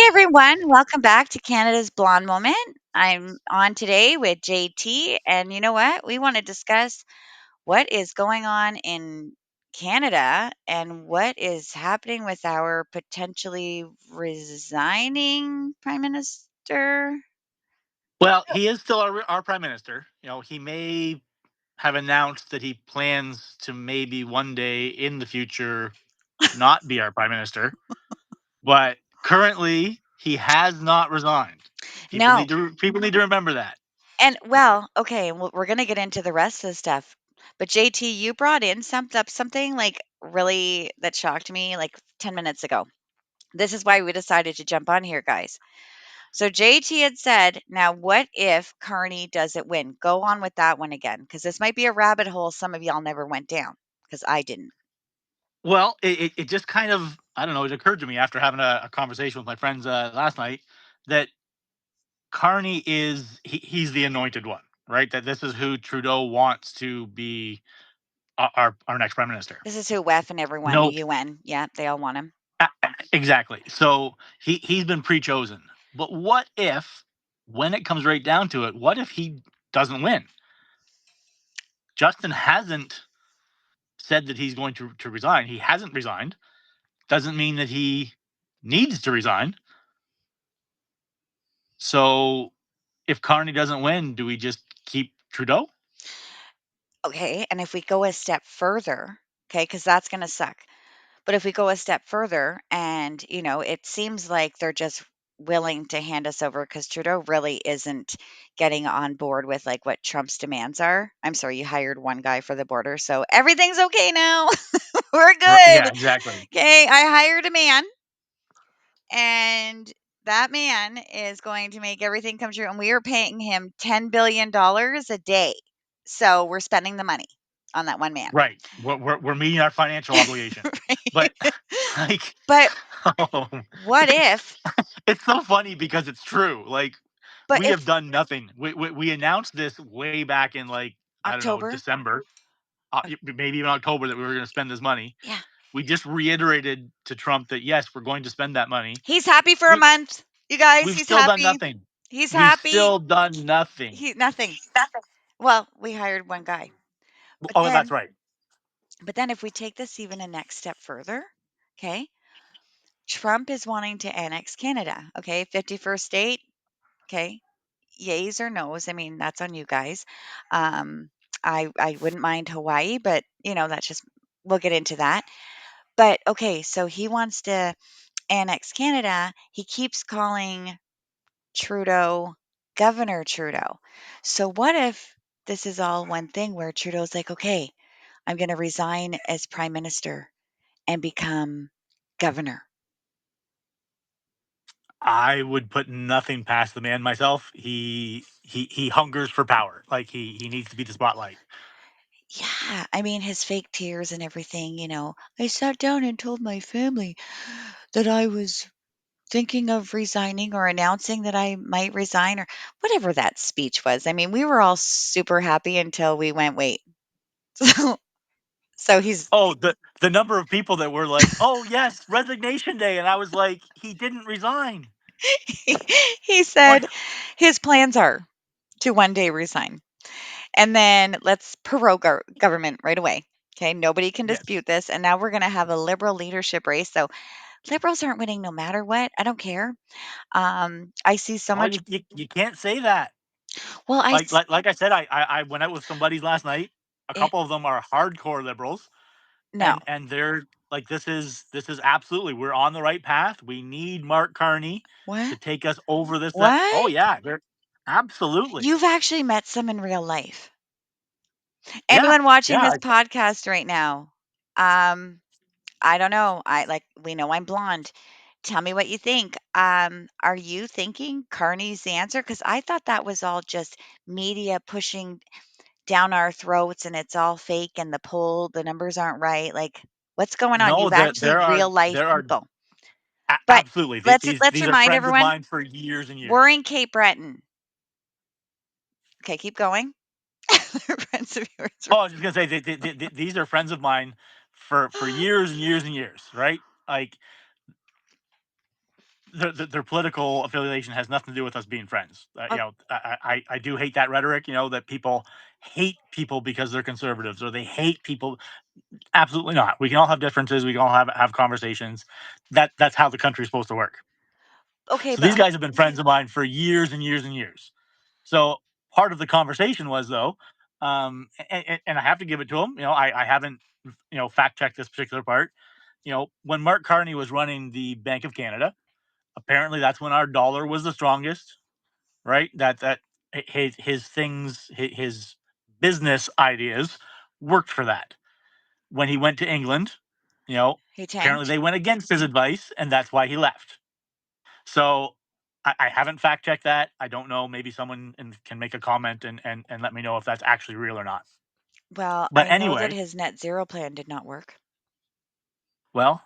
everyone, welcome back to Canada's Blonde Moment. I'm on today with JT, and you know what? We want to discuss what is going on in Canada and what is happening with our potentially resigning Prime Minister. Well, he is still our prime minister. He may have announced that he plans to maybe one day in the future not be our prime minister, but currently he has not resigned. People No, need to remember that. and well, okay, well, we're gonna get into the rest of the stuff. But JT, you brought in something like really that shocked me like 10 minutes ago. This is why we decided to jump on here, guys. So JT had said, now what if Carney doesn't win? Go on with that one again, because this might be a rabbit hole some of y'all never went down, because I didn't. Well, it just kind of, I don't know, it occurred to me after having a conversation with my friends last night that Carney he's the anointed one, right? That this is who Trudeau wants to be our next prime minister. This is who WEF and everyone, the No, UN. Yeah, they all want him. exactly. So he's been pre-chosen. But what if, when it comes right down to it, what if he doesn't win? Justin hasn't said that he's going to resign. He hasn't resigned. Doesn't mean that he needs to resign. So if Carney doesn't win, do we just keep Trudeau? Okay, and if we go a step further, okay, because that's going to suck. But if we go a step further and, it seems like they're just willing to hand us over because Trudeau really isn't getting on board with like what Trump's demands are. I'm sorry, you hired one guy for the border, so everything's okay now. We're Yeah, good. exactly. Okay, I hired a man, and that man is going to make everything come true. And we are paying him $10 billion a day. So we're spending the money on that one man. Right. We're meeting our financial obligation. But Right? like, But oh, what if, it's so funny because it's true. Like, but we have if done nothing. We announced this way back in, like, I don't know, October, December, maybe even October, that we were going to spend this money. yeah, We just reiterated to Trump that yes, we're going to spend that money. he's happy for a We month. You guys, we've he's still done happy. nothing. He's We've happy. still done nothing. Nothing. Well, we hired one guy. But Oh, that's then, right. but then if we take this even a next step further, okay, Trump is wanting to annex Canada. Okay, 51st state. Okay, yays or nos. I mean, that's on you guys. Um, I wouldn't mind Hawaii, but that's just we'll get into that. But okay, so he wants to annex Canada. He keeps calling Trudeau Governor Trudeau. So what if this is all one thing where Trudeau's like, okay, I'm going to resign as prime minister and become governor. I would put nothing past the man myself. He hungers for power. Like, he needs to be the spotlight. Yeah, I mean, his fake tears and everything, I sat down and told my family that I was thinking of resigning or announcing that I might resign or whatever that speech was. I mean, we were all super happy until we went, wait. So, so he's, Oh, the number of people that were like, "Oh yes, resignation day," and I was like, "He didn't resign." he Like, said his plans are to one day resign. And then let's prorogue our government right away. Okay, nobody can yes. dispute this. And now we're going to have a liberal leadership race. So liberals aren't winning no matter what. I don't care. I see so Oh, much. you can't say that. Well, Like I said, I went out with some buddies last night. A eh, couple of them are hardcore liberals, no. and they're like, this is absolutely, we're on the right path. We need Mark Carney to What? take us over this. That oh What? yeah, they're absolutely. You've actually met some in real life. Yeah, Anyone watching yeah. this podcast right now? Um, I don't know. We know I'm blonde. Tell me what you think. Are you thinking Carney's the answer? Because I thought that was all just media pushing down our throats and it's all fake and the numbers aren't right. Like, what's going on? No, You've actually real life there are people. But absolutely, let's these are remind friends of everyone mine for years and we're years. in Cape Breton. Okay, keep going. Friends of yours. Oh, I was just gonna say, these are friends of mine for years and years and years, right? Like, their political affiliation has nothing to do with us being friends. I do hate that rhetoric. That people hate people because they're conservatives or they hate people. Absolutely not. We can all have differences. We can all have conversations. That's how the country's supposed to work. Okay, So these but guys have been friends of mine for years and years and years. So part of the conversation was though, and I have to give it to him. I haven't fact checked this particular part. When Mark Carney was running the Bank of Canada, apparently that's when our dollar was the strongest, right? That his things, his business ideas worked for that. When he went to England, you know, he apparently tanked. they went against his advice, and that's why he left. So I haven't fact checked that. I don't know. Maybe someone can make a comment and let me know if that's actually real or not. Well, But I know that anyway, his net zero plan did not work. well,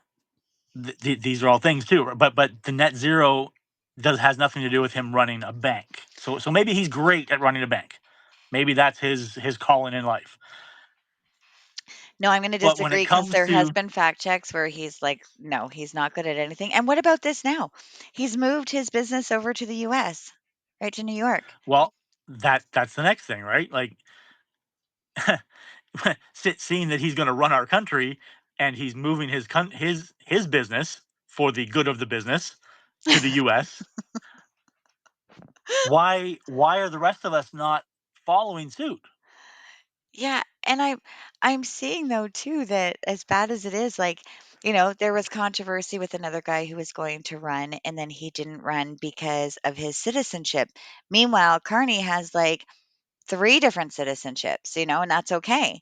these are all things too. But the net zero does has nothing to do with him running a bank. So maybe he's great at running a bank. Maybe that's his calling in life. No, I'm going to But when disagree it because comes there has to been fact checks where he's like, no, he's not good at anything. And what about this now? He's moved his business over to the US, right to New York. well, that's the next thing, right? Like seeing that he's going to run our country and he's moving his business for the good of the business to the US. Why are the rest of us not following suit? Yeah, and I'm seeing though too that as bad as it is, like, there was controversy with another guy who was going to run and then he didn't run because of his citizenship. Meanwhile, Carney has like three different citizenships, and that's okay.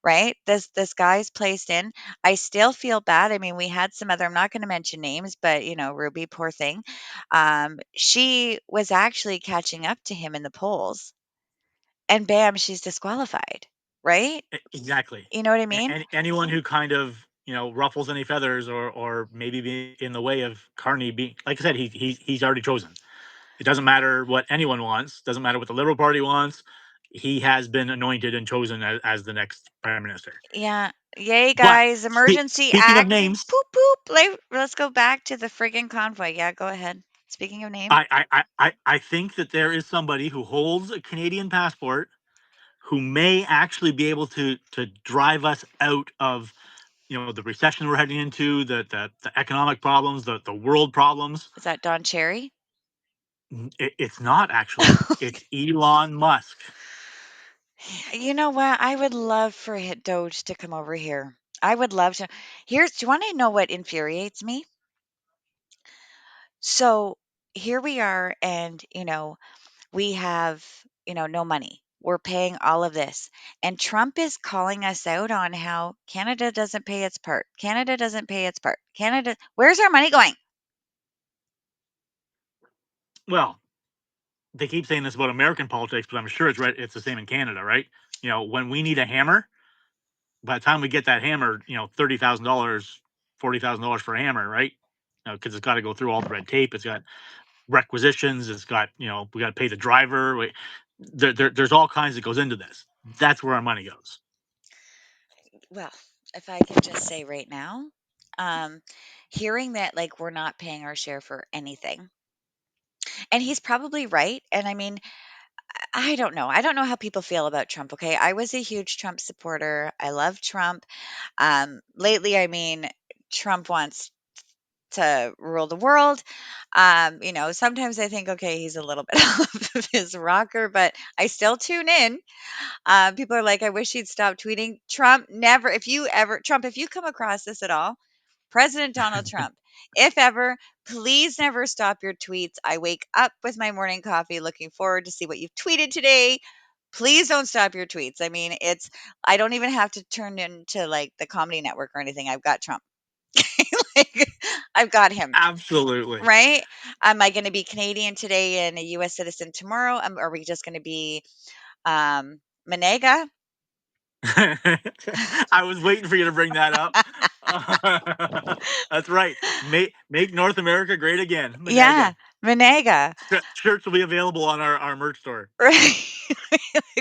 Right? This guy's placed in. I still feel bad. I mean, we had some other, I'm not going to mention names, but Ruby, poor thing. She was actually catching up to him in the polls and bam, she's disqualified. Right? Exactly. You know what I mean? Anyone who kind of ruffles any feathers or maybe be in the way of Carney being, like I said, he's already chosen. It doesn't matter what anyone wants. Doesn't matter what the Liberal Party wants. He has been anointed and chosen as the next prime minister. Yeah. Yay, But guys. Emergency speaking of act. names, Poop, poop. Let's go back to the friggin' convoy. Yeah, go ahead. Speaking of names, I think that there is somebody who holds a Canadian passport who may actually be able to drive us out of the recession we're heading into, the economic problems, the world problems. is that Don Cherry? It's not actually. It's Elon Musk. You know what? I would love for Doge to come over here. I would love to. Do you want to know what infuriates me? So here we are, and we have no money. We're paying all of this, and Trump is calling us out on how Canada doesn't pay its part. Canada doesn't pay its part. Canada, where's our money going? Well, they keep saying this about American politics, but I'm sure it's right. It's the same in Canada, right? When we need a hammer, by the time we get that hammer, $30,000, $40,000 for a hammer, right? Because it's got to go through all the red tape. It's got requisitions. It's got we got to pay the driver. There's all kinds that goes into this. That's where our money goes. Well, if I can just say right now, um, hearing that like we're not paying our share for anything, and he's probably right. And I mean, I don't know. I don't know how people feel about Trump. Okay, I was a huge Trump supporter. I love Trump. Lately, I mean, Trump wants to rule the world. Sometimes I think, okay, he's a little bit off of his rocker, but I still tune in. People are like, I wish he'd stop tweeting. Trump never, Trump, if you come across this at all, President Donald Trump, if ever, please never stop your tweets. I wake up with my morning coffee looking forward to see what you've tweeted today. Please don't stop your tweets. I mean, I don't even have to turn into like the comedy network or anything. I've got Trump. Like, I've got him. Absolutely. Right? Am I going to be Canadian today and a US citizen tomorrow? Are we just going to be Manega? I was waiting for you to bring that up. That's right. Make North America great again. Yeah, Manega. Manega. Shirts will be available on our merch store. Right.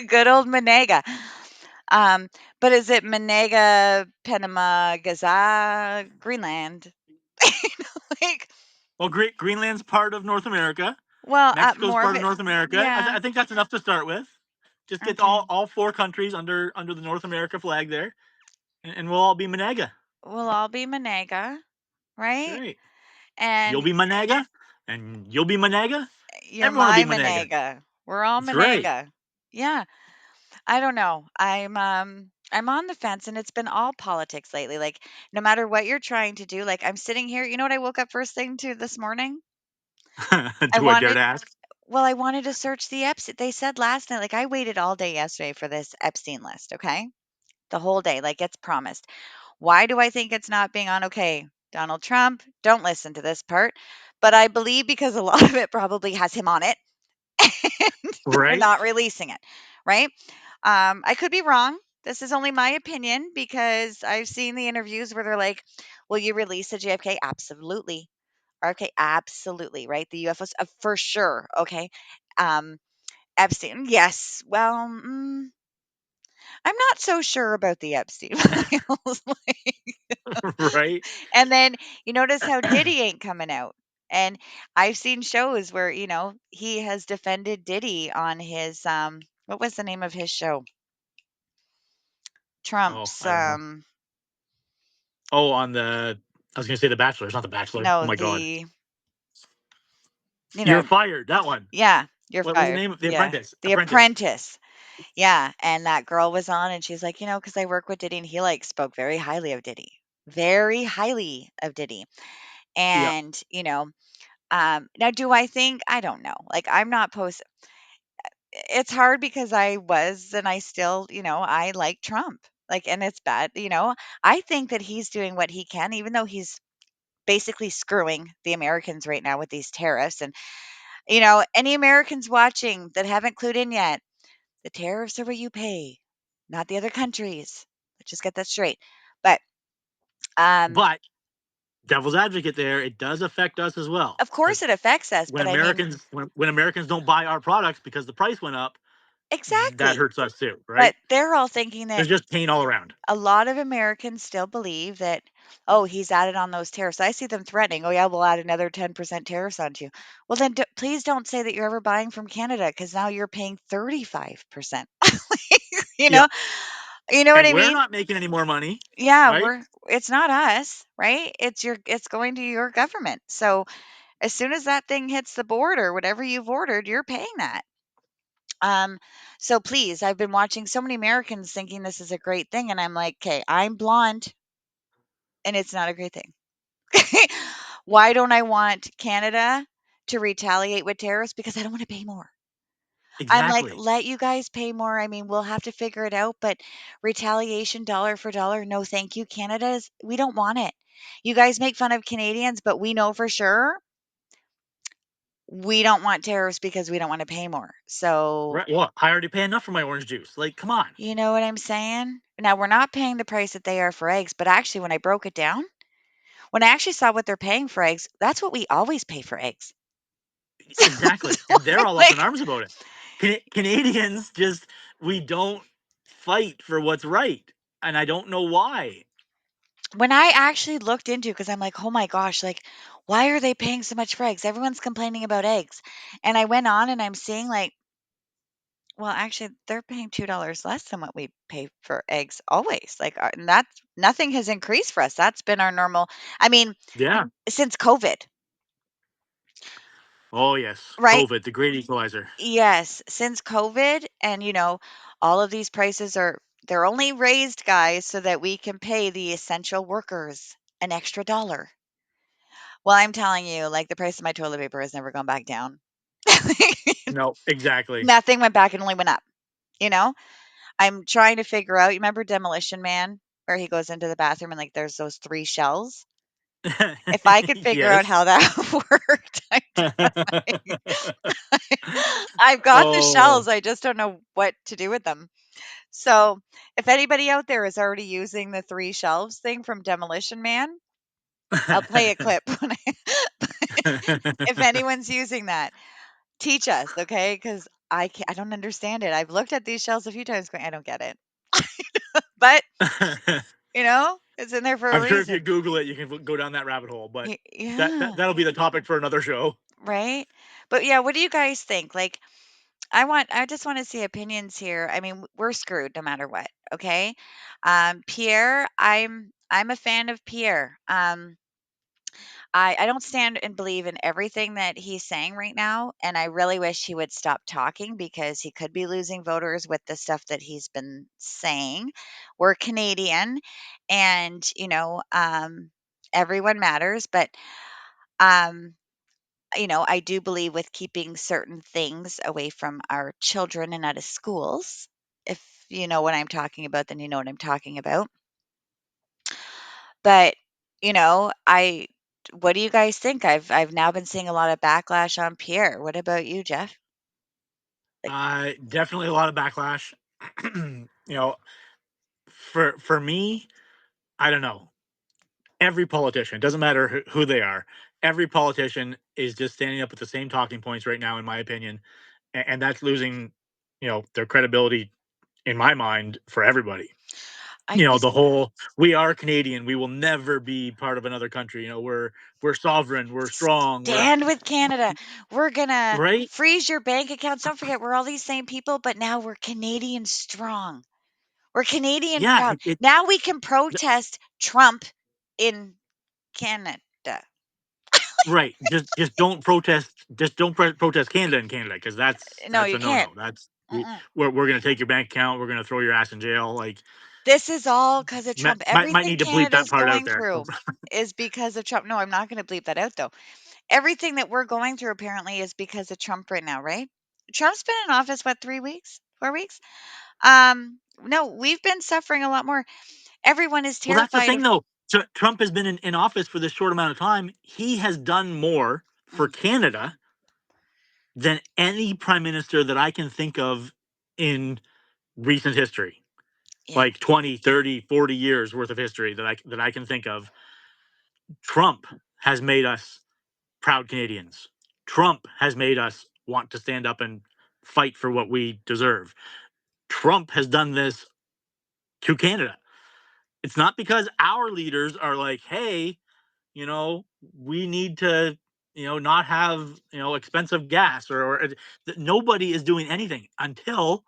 Good old Manega. Um, but is it Manega, Panama, Gaza, Greenland? Like, Well, Greenland's part of North America. Well, Mexico's more of part of it. North America. Yeah. I think that's enough to start with. Just get Okay. all four countries under the North America flag there, and we'll all be Monaga. We'll all be Monaga, That's right? right. You'll And be Monaga, and you'll be Monaga. you're Everyone will be my Monaga. Monaga. We're all That's right. Monaga. Yeah. I don't know. I'm on the fence and it's been all politics lately. Like no matter what you're trying to do, like I'm sitting here, you know what I woke up first thing to this morning? I Do I dare wanted to ask? well, I wanted to search the Epstein. They said last night, like I waited all day yesterday for this Epstein list, okay? The whole day, like it's promised. Why do I think it's not being on? Okay, Donald Trump, don't listen to this part. But I believe because a lot of it probably has him on it and they're Right. not releasing it, right? I could be wrong. This is only my opinion because I've seen the interviews where they're like, "Will you release the JFK?" Absolutely. Okay, absolutely, right? The UFOs, for sure. Okay, um, Epstein, yes. Well, I'm not so sure about the Epstein files. Right. And then you notice how Diddy ain't coming out. And I've seen shows where, he has defended Diddy on his what was the name of his show? Oh, Trump's I don't know. Oh, on the I was gonna say The Bachelor. It's not The Bachelor. Oh no, my god. you You're know, fired. That one. yeah, you're What was the fired. name? The Yeah. Apprentice. The Apprentice. Apprentice. Yeah, and that girl was on and she's like, cuz I work with Diddy and he like spoke very highly of Diddy. Very highly of Diddy. Yep. And, now do I think I don't know. Like I'm not post it's hard because I was and I still, I like Trump. Like and it's bad. I think that he's doing what he can even though he's basically screwing the Americans right now with these tariffs and any Americans watching that haven't clued in yet, the tariffs are what you pay, not the other countries. Let's just get that straight. But um But devil's advocate there, it does affect us as well. of course Because it affects us, when but I mean Americans don't buy our products because the price went up, that exactly. hurts us too, But right? they're all thinking that There's just pain all around. a lot of Americans still believe that, oh, he's added on those tariffs. I see them threatening, oh, yeah, we'll add another 10% tariffs onto you. Well, then please don't say that you're ever buying from Canada because now you're paying 35%. you Yeah. know, you know what And I we're mean? not making any more money, Yeah, right? it's not us, right? It's going to your government. So as soon as that thing hits the border, whatever you've ordered, you're paying that. Um, so please, I've been watching so many Americans thinking this is a great thing, and I'm like, okay, I'm blonde and it's not a great thing. Why don't I want Canada to retaliate with tariffs? Because I don't want to pay more. I'm like, Exactly. let you guys pay more. I mean, we'll have to figure it out, but retaliation dollar for dollar, no thank you. Canada's, we don't want it. You guys make fun of Canadians, but we know for sure we don't want tariffs because we don't want to pay more. So, Right. Well, I already pay enough for my orange juice. Like, come on. you know what I'm saying? Now, we're not paying the price that they are for eggs, but actually, when I broke it down, when I actually saw what they're paying for eggs, that's what we always pay for eggs. Exactly. So And they're I'm all up in like, arms about it. Canadians just we don't fight for what's right. And I don't know why. when I actually looked into, because I'm like, oh my gosh, like, why are they paying so much for eggs? Everyone's complaining about eggs. And I went on and I'm seeing like, well, actually, they're paying $2 less than what we pay for eggs always. Like, and that's nothing has increased for us. That's been our normal. I mean, Yeah. since COVID, Oh yes. right? COVID, the great equalizer. Yes, since COVID, and all of these prices they're only raised, guys, so that we can pay the essential workers an extra dollar. Well, I'm telling you, like the price of my toilet paper has never gone back down. No, exactly. Nothing went back, and only went up. You know, I'm trying to figure out. You remember Demolition Man, where he goes into the bathroom and like there's those three shells. If I could figure out Yes. how that worked, I've got the Oh. shells. I just don't know what to do with them. So, if anybody out there is already using the three shelves thing from Demolition Man, I'll play a clip when if anyone's using that. Teach us, okay? Because I don't understand it. I've looked at these shells a few times going, I don't get it. But, It's in there for a I'm sure if you reason. Google it, you can go down that rabbit hole. But Yeah, that'll be the topic for another show. right? But yeah, what do you guys think? Like, I just want to see opinions here. I mean, we're screwed no matter what, okay? Pierre, I'm a fan of Pierre. I don't stand and believe in everything that he's saying right now, and I really wish he would stop talking because he could be losing voters with the stuff that he's been saying. We're Canadian, and everyone matters, but um, I do believe with keeping certain things away from our children and out of schools. If you know what I'm talking about, then you know what I'm talking about. But, I what do you guys think? I've now been seeing a lot of backlash on Pierre. What about you, Jeff? Like, Definitely a lot of backlash. For me, I don't know. Every politician, doesn't matter who they are, every politician is just standing up with the same talking points right now, in my opinion, and that's losing, their credibility in my mind for everybody. I just The whole "we are Canadian, we will never be part of another country." We're sovereign, we're strong, we're stand with Canada. We're gonna right. freeze your bank accounts. Don't forget, we're all these same people, but now we're Canadian strong. We're Canadian Yeah, proud. Now we can protest Trump in Canada. right. Just don't protest. Just don't protest Canada in Canada, because that's No, that's you a no can't. no. That's Mm-mm. we're gonna take your bank account. We're gonna throw your ass in jail. Like, This is all because of might Trump. might Everything need to bleep that Canada's part out going there. through is because of Trump. No, I'm not gonna bleep that out, though. Everything that we're going through apparently is because of Trump right now, right? Trump's been in office, what, 3 weeks? 4 weeks? No, we've been suffering a lot more. Everyone is Well, that's the terrified thing, of. though. Trump has been in office for this short amount of time. He has done more for Mm, Canada than any prime minister that I can think of in recent history, yeah. like 20, 30, 40 years worth of history that I can think of. Trump has made us proud Canadians. Trump has made us want to stand up and fight for what we deserve. Trump has done this to Canada. It's not because our leaders are like, hey, we need to, not have, expensive gas, nobody is doing anything until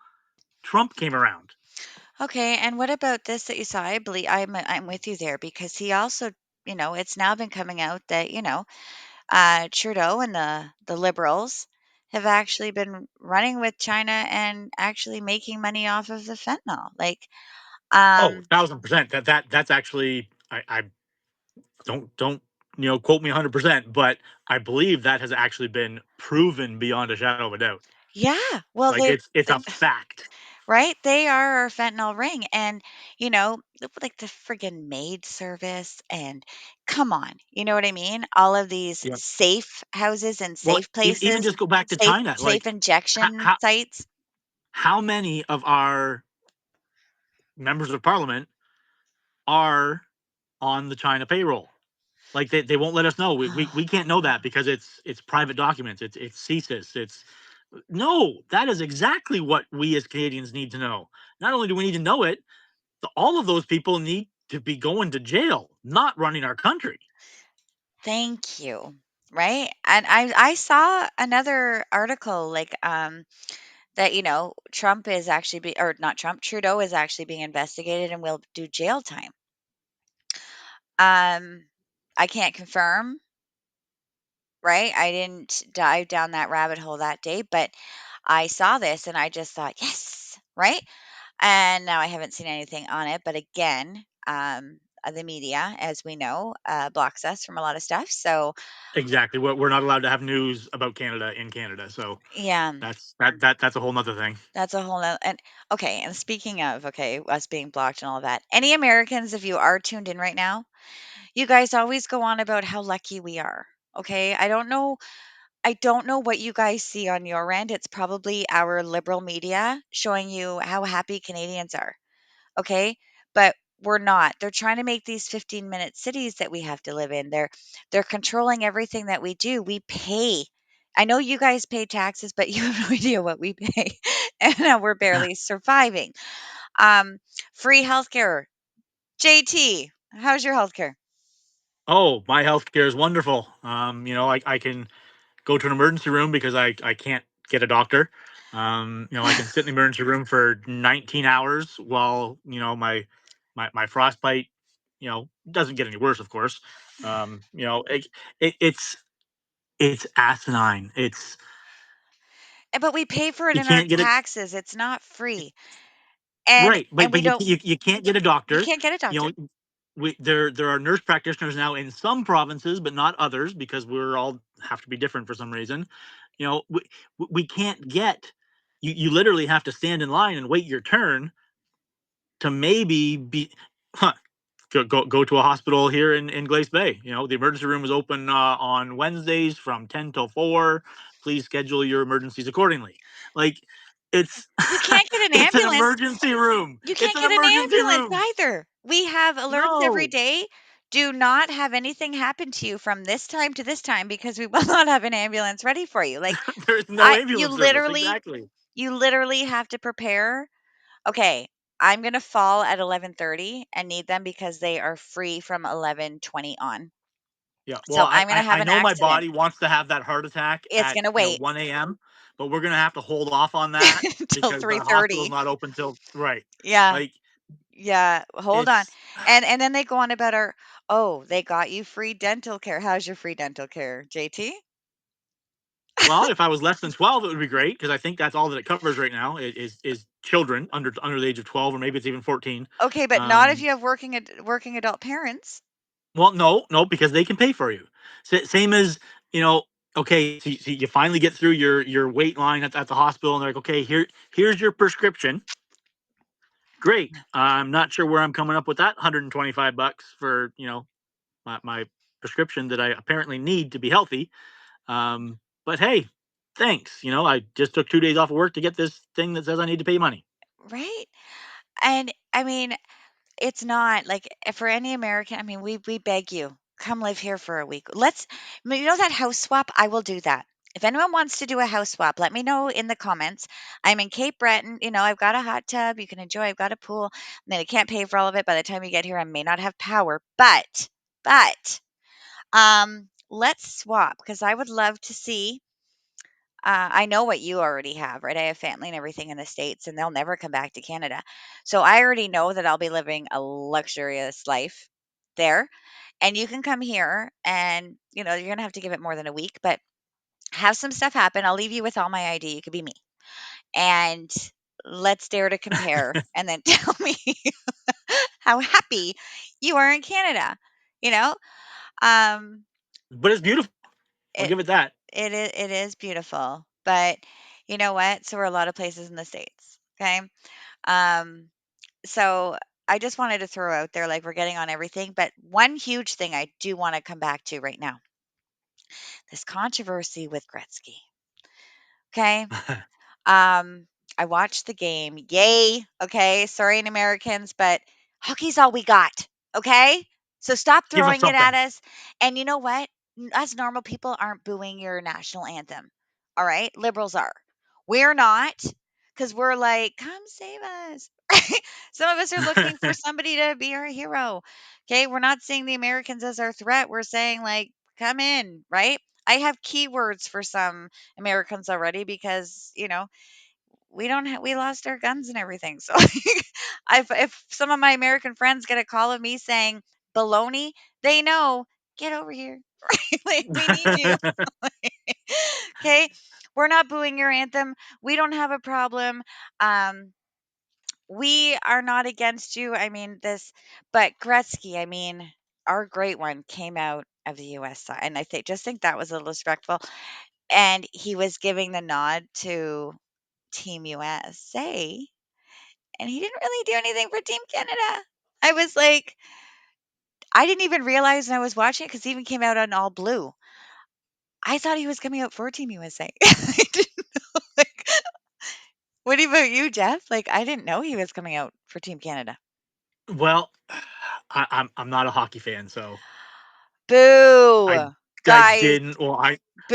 Trump came around. Okay, and what about this that you saw? I believe I'm with you there because he also, it's now been coming out that, Trudeau and the Liberals have actually been running with China and actually making money off of the fentanyl. Like, Oh, um, 1,000%. That's actually, I don't quote me 100%, but I believe that has actually been proven beyond a shadow of a doubt. yeah, well, Like, it's a fact. right? They are our fentanyl ring. And, like the friggin' maid service and come on, you know what I mean? All of these Yeah. safe houses and Well, safe even places, just go back to safe China. safe Like, injection how sites. how many of our members of parliament are on the China payroll? Like, they won't let us know. We can't know that because it's private documents. It's CSIS. It's no. That is exactly what we as Canadians need to know. Not only do we need to know it, all of those people need to be going to jail, not running our country. Thank you. Right? And I saw another article like that Trump is actually or not Trump, Trudeau is actually being investigated and will do jail time. Um I can't confirm, right? I didn't dive down that rabbit hole that day, but I saw this and I just thought, yes, right? And now I haven't seen anything on it, but again, the media, as we know, blocks us from a lot of stuff. So, Exactly. We're not allowed to have news about Canada in Canada. So yeah, that's a whole nother thing. that's a whole nother. And okay, and speaking of, okay, us being blocked and all that, any Americans, if you are tuned in right now, you guys always go on about how lucky we are. Okay, I don't know what you guys see on your end. It's probably our liberal media showing you how happy Canadians are. Okay? But we're not. They're trying to make these 15-minute cities that we have to live in. They're controlling everything that we do. We pay. I know you guys pay taxes, but you have no idea what we pay. And we're barely surviving. Um, Free healthcare. JT. How's your healthcare? Oh, my healthcare is wonderful. I can go to an emergency room because I can't get a doctor. I can sit in the emergency room for 19 hours while my frostbite doesn't get any worse, of course. It's asinine. It's But we pay for it You in our can't get it taxes. It's not free. And right, and but we you don't you can't get a you doctor. can't get a You doctor. know, there are nurse practitioners now in some provinces, but not others because we're all have to be different for some reason. We can't get you literally have to stand in line and wait your turn to maybe be huh, go to a hospital here in Glace Bay. The emergency room is open on Wednesdays from 10 till 4. Please schedule your emergencies accordingly. Like it's You can't get an it's an ambulance. emergency room. You It's can't an get an emergency ambulance room. either. We have alerts every No, day. Do not have anything happen to you from this time to this time because we will not have an ambulance ready for you. Like there's no I you ambulance service. literally Exactly. you literally have to prepare. Okay, I'm going to fall at 11:30 and need them because they are free from 11:20 on. Yeah. Well, So I'm going to I have an know my accident. body wants to have that heart attack It's at going to wait 1 a.m., but we're gonna have to hold off on that until because the hospital's 3:30. not open till right. Yeah. Like Yeah, hold on. it's And then they go on about our, "Oh, they got you free dental care." How's your free dental care, JT? Well, if I was less than 12, it would be great because I think that's all that it covers right now is children under the age of 12, or maybe it's even 14. Okay, but not if Um, you have working adult parents. well, no, no, because they can pay for you. Same as you know. Okay, so you finally get through your wait line at the hospital, and they're like, okay, here's your prescription. Great. I'm not sure where I'm coming up with that 125 bucks for my prescription that I apparently need to be healthy. But hey, thanks. I just took 2 days off of work to get this thing that says I need to pay money. Right? And I mean, it's not like for any American, I mean, we beg you, come live here for a week. You know that house swap? I will do that. If anyone wants to do a house swap, let me know in the comments. I'm in Cape Breton. I've got a hot tub you can enjoy. I've got a pool. I mean, I can't pay for all of it. By the time you get here, I may not have power, but let's swap because I would love to see. I know what you already have, right? I have family and everything in the States, and they'll never come back to Canada. So I already know that I'll be living a luxurious life there. And you can come here and, you're going to have to give it more than a week, but have some stuff happen. I'll leave you with all my ID. You could be me. And let's dare to compare and then tell me how happy you are in Canada. You know, um, But it's beautiful. I'll it give it that. it is beautiful, but you know what? So are a lot of places in the States. Okay. Um, so I just wanted to throw out there, like we're getting on everything, but one huge thing I do want to come back to right now, this controversy with Gretzky. Okay. Um, I watched the game. Yay. Okay. Sorry, Americans, but hockey's all we got. Okay. So stop Give us throwing it at something. us. And you know what? Us normal people aren't booing your national anthem. All right. Liberals are. We're not because we're like, come save us. Some of us are looking for somebody to be our hero. Okay. We're not seeing the Americans as our threat. We're saying, like, come in. Right. I have keywords for some Americans already because, we lost our guns and everything. So if some of my American friends get a call of me saying baloney, they know, get over here. Like, we need you. Okay. We're not booing your anthem. We don't have a problem. Um, we are not against you. I mean, but Gretzky, I mean, our great one came out of the US side. And I just think that was a little respectful. And he was giving the nod to Team USA, and he didn't really do anything for Team Canada. I was like, I didn't even realize when I was watching it because he even came out on all blue. I thought he was coming out for Team USA. I didn't know. Like, what about you, Jeff? Like, I didn't know he was coming out for Team Canada. Well, I'm not a hockey fan, so I Boo, I guys. didn't. Well,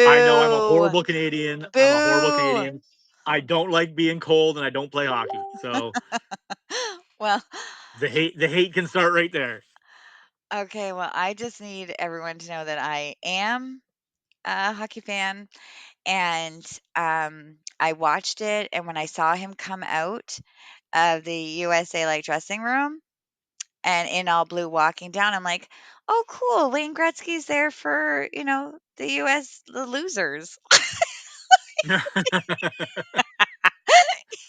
I know I'm a Boo, horrible Canadian. I'm a horrible boo. Canadian. I don't like being cold, and I don't play hockey. So Well, the hate can start right there. Okay, well, I just need everyone to know that I am a hockey fan, and I watched it. And when I saw him come out of the USA like dressing room and in all blue walking down, I'm like, oh, cool. Wayne Gretzky's there for, the US, the losers.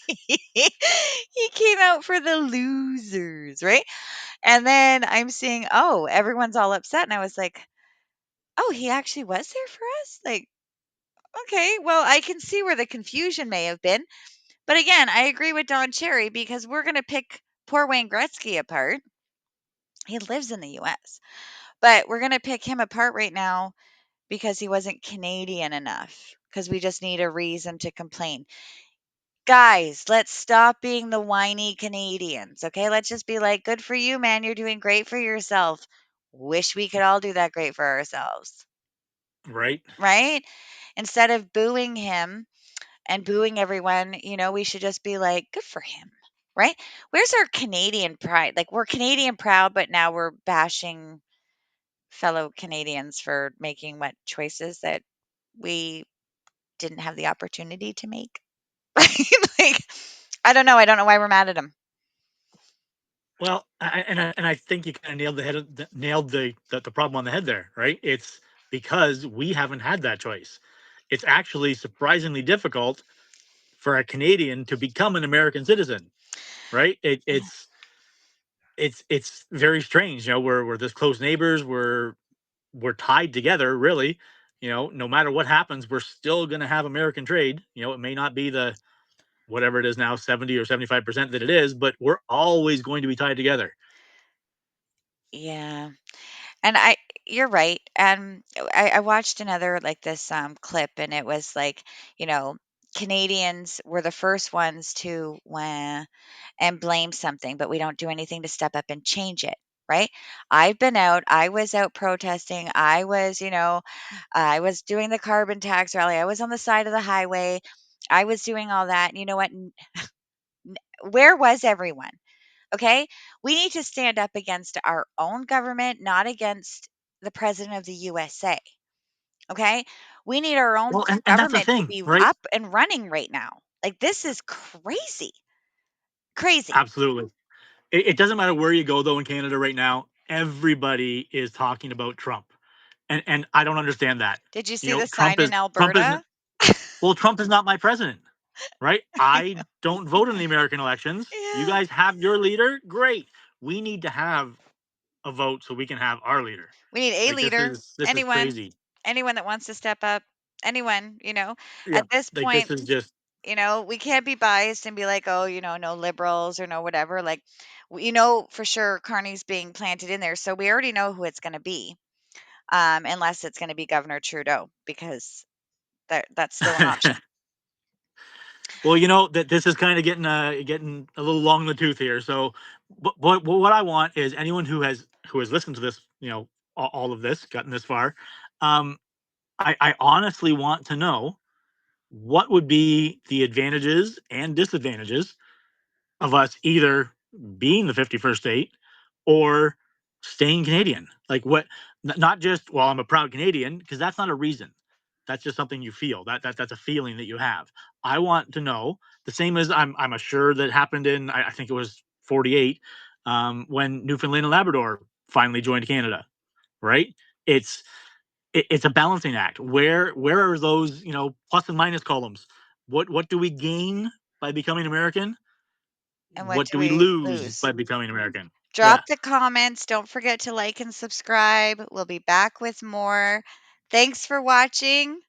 He came out for the losers, right? And then I'm seeing, oh, everyone's all upset. And I was like, oh, he actually was there for us? Like, okay, well, I can see where the confusion may have been. But again, I agree with Don Cherry because we're going to pick poor Wayne Gretzky apart. He lives in the US, but we're going to pick him apart right now because he wasn't Canadian enough, because we just need a reason to complain. Guys, let's stop being the whiny Canadians, okay? Let's just be like, good for you, man. You're doing great for yourself. Wish we could all do that great for ourselves, Right? right? Instead of booing him and booing everyone, we should just be like, good for him, right? Where's our Canadian pride? Like, we're Canadian proud, but now we're bashing fellow Canadians for making what choices that we didn't have the opportunity to make. Right? Like, I don't know. I don't know why we're mad at him. Well, and I think you kind of nailed the problem on the head there, right? It's because we haven't had that choice. It's actually surprisingly difficult for a Canadian to become an American citizen, right? It's very strange. We're this close neighbors. We're tied together, really. No matter what happens, we're still going to have American trade. It may not be the whatever it is now, 70 or 75% that it is, but we're always going to be tied together. Yeah. And you're right. And I watched another like this clip, and it was like, you know, Canadians were the first ones to and blame something, but we don't do anything to step up and change it. Right. I was out protesting. I was doing the carbon tax rally. I was on the side of the highway. I was doing all that. And you know what? Where was everyone? Okay. We need to stand up against our own government, not against the president of the USA. Okay. We need our own Well, and that's the government to thing, be right? up and running right now. Like, this is crazy. Crazy. Absolutely. It doesn't matter where you go, though, in Canada right now, everybody is talking about Trump. And I don't understand that. Did you see the Trump sign is in Trump isn't Alberta? well, Trump is not my president, right? I don't vote in the American elections. You Yeah. guys have your leader. Great. We need to have a vote so we can have our leader. We need a Like leader. this is Anyone. crazy. Anyone that wants to step up. Anyone. Yeah. At this Like this point, is just we can't be biased and be like, oh, no liberals or no whatever. Like, for sure Carney's being planted in there. So we already know who it's going to be, unless it's going to be Governor Trudeau, because that's still an option. well, that this is kind of getting a little long in the tooth here. So, but what I want is anyone who has listened to this, all of this, gotten this far, um, I honestly want to know what would be the advantages and disadvantages of us either being the 51st state or staying Canadian. Like not just, well, I'm a proud Canadian, because that's not a reason. That's just something you feel. That's a feeling that you have. I want to know the same as I'm sure that happened in, I think it was 48, when Newfoundland and Labrador finally joined Canada, right? It's it's a balancing act. Where are those, plus and minus columns? What do we gain by becoming American? And what What do do we we lose lose? by becoming American? Yeah. Drop the comments. Don't forget to like and subscribe. We'll be back with more. Thanks for watching.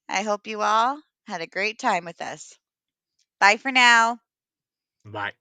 I hope you all had a great time with us. Bye for now. Bye.